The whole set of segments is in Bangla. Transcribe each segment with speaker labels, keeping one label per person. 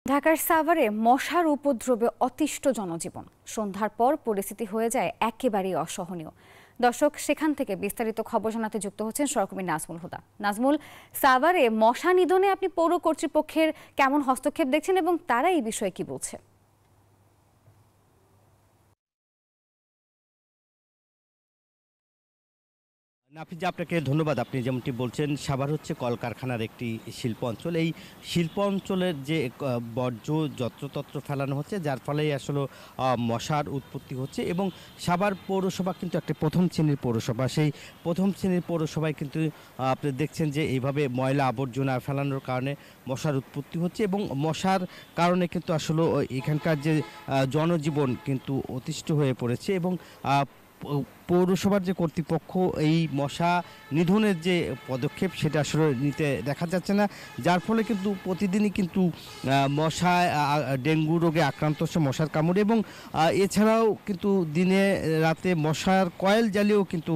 Speaker 1: ঢাকার সাভারে মশার উপদ্রবে অতিষ্ঠ জনজীবন। সন্ধ্যার পর পরিস্থিতি হয়ে যায় একেবারেই অসহনীয়। দর্শক, সেখান থেকে বিস্তারিত খবর জানাতে যুক্ত হচ্ছেন সহকর্মী নাজমুল হুদা। নাজমুল, সাভারে মশা নিধনে আপনি পৌর কর্তৃপক্ষের কেমন হস্তক্ষেপ দেখছেন এবং তারা এই বিষয়ে কি বলছে?
Speaker 2: নাফিজা, আপনাকে ধন্যবাদ। আপনি যেমনটি বলছেন, সাভার হচ্ছে কলকারখানার একটি শিল্প অঞ্চল। এই শিল্প অঞ্চলের যে বর্জ্য যত্রতত্র ফেলানো হচ্ছে, যার ফলেই আসলে মশার উৎপত্তি হচ্ছে। এবং সাভার পৌরসভা কিন্তু একটি প্রথম শ্রেণীর পৌরসভা। সেই প্রথম শ্রেণীর পৌরসভায় কিন্তু আপনি দেখছেন যে এইভাবে ময়লা আবর্জনা ফেলানোর কারণে মশার উৎপত্তি হচ্ছে এবং মশার কারণে কিন্তু আসলে এখানকার যে জনজীবন কিন্তু অতিষ্ঠ হয়ে পড়েছে। এবং পৌরসভার যে কর্তৃপক্ষ এই মশা নিধনের যে পদক্ষেপ সেটা আসলে নিতে দেখা যাচ্ছে না, যার ফলে কিন্তু প্রতিদিনই কিন্তু মশা ডেঙ্গু রোগে আক্রান্ত হচ্ছে মশার কামড়ে। এবং এছাড়াও কিন্তু দিনে রাতে মশার কয়েল জ্বালিয়েও কিন্তু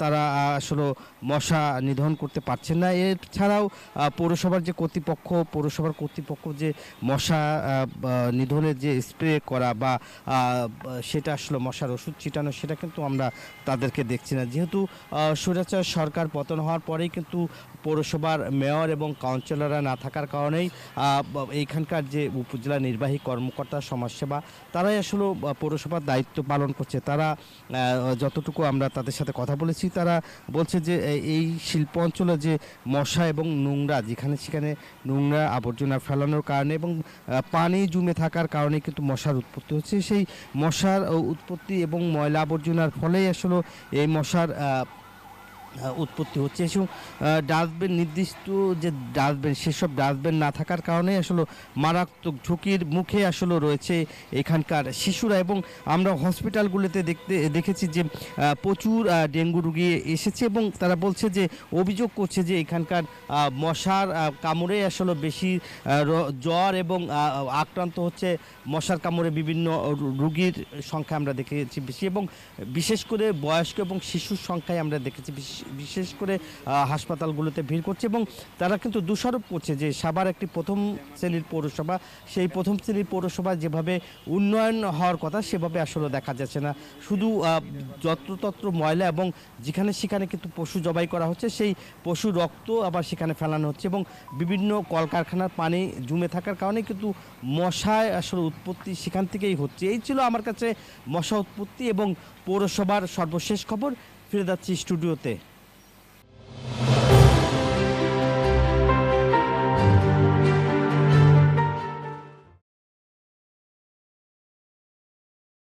Speaker 2: তারা আসলে মশা নিধন করতে পারছেন না। এছাড়াও পৌরসভার কর্তৃপক্ষ যে মশা নিধনের যে স্প্রে করা বা সেটা আসলে মশার ওষুধ ছিটানো, সেটা কিন্তু আমরা তাদেরকে দেখছি না। যেহেতু স্বৈরাচার সরকার পতন হওয়ার পরেই কিন্তু পৌরসভার মেয়র এবং কাউন্সিলররা না থাকার কারণেই এইখানকার যে উপজেলা নির্বাহী কর্মকর্তা সমাজসেবা, তারাই আসলে পৌরসভার দায়িত্ব পালন করছে। তারা যতটুকু আমরা তাদের সাথে কথা বলেছি, তারা বলছে যে এই শিল্প অঞ্চলে যে মশা এবং নোংরা, যেখানে সেখানে নোংরা আবর্জনা ফেলানোর কারণে এবং পানি জমে থাকার কারণে কিন্তু মশার উৎপত্তি হচ্ছে। সেই মশার উৎপত্তি এবং ময়লা আবর্জনার ফলেই আসলে এই মশার উৎপত্তি হচ্ছে। এবং ডাস্টবিন, নির্দিষ্ট যে ডাস্টবিন, সেসব ডাস্টবিন না থাকার কারণে আসলে মারাত্মক ঝুঁকির মুখে আসলে রয়েছে এখানকার শিশুরা। এবং আমরা হসপিটালগুলোতে দেখেছি যে প্রচুর ডেঙ্গু রোগী এসেছে এবং তারা বলছে যে, অভিযোগ করছে যে এখানকার মশার কামড়ে আসলে বেশি জ্বর এবং আক্রান্ত হচ্ছে মশার কামড়ে বিভিন্ন রোগীর সংখ্যা আমরা দেখেছি বেশি। এবং বিশেষ করে বয়স্ক এবং শিশুর সংখ্যায় আমরা দেখেছি বিশেষ করে হাসপাতালগুলোতে ভিড় করছে। এবং তারা কিন্তু দোষারোপ করছে যে সাভার একটি প্রথম শ্রেণীর পৌরসভা, সেই প্রথম শ্রেণীর পৌরসভা যেভাবে উন্নয়ন হওয়ার কথা সেভাবে আসলে দেখা যাচ্ছে না। শুধু যত্রতত্র ময়লা এবং যেখানে সেখানে কিন্তু পশু জবাই করা হচ্ছে, সেই পশুর রক্ত আবার সেখানে ফেলানো হচ্ছে এবং বিভিন্ন কলকারখানার পানি জমে থাকার কারণে কিন্তু মশায় আসলে উৎপত্তি সেখান থেকেই হচ্ছে। এই ছিল আমার কাছে মশা উৎপত্তি এবং পৌরসভার সর্বশেষ খবর। ফিরে যাচ্ছি স্টুডিওতে।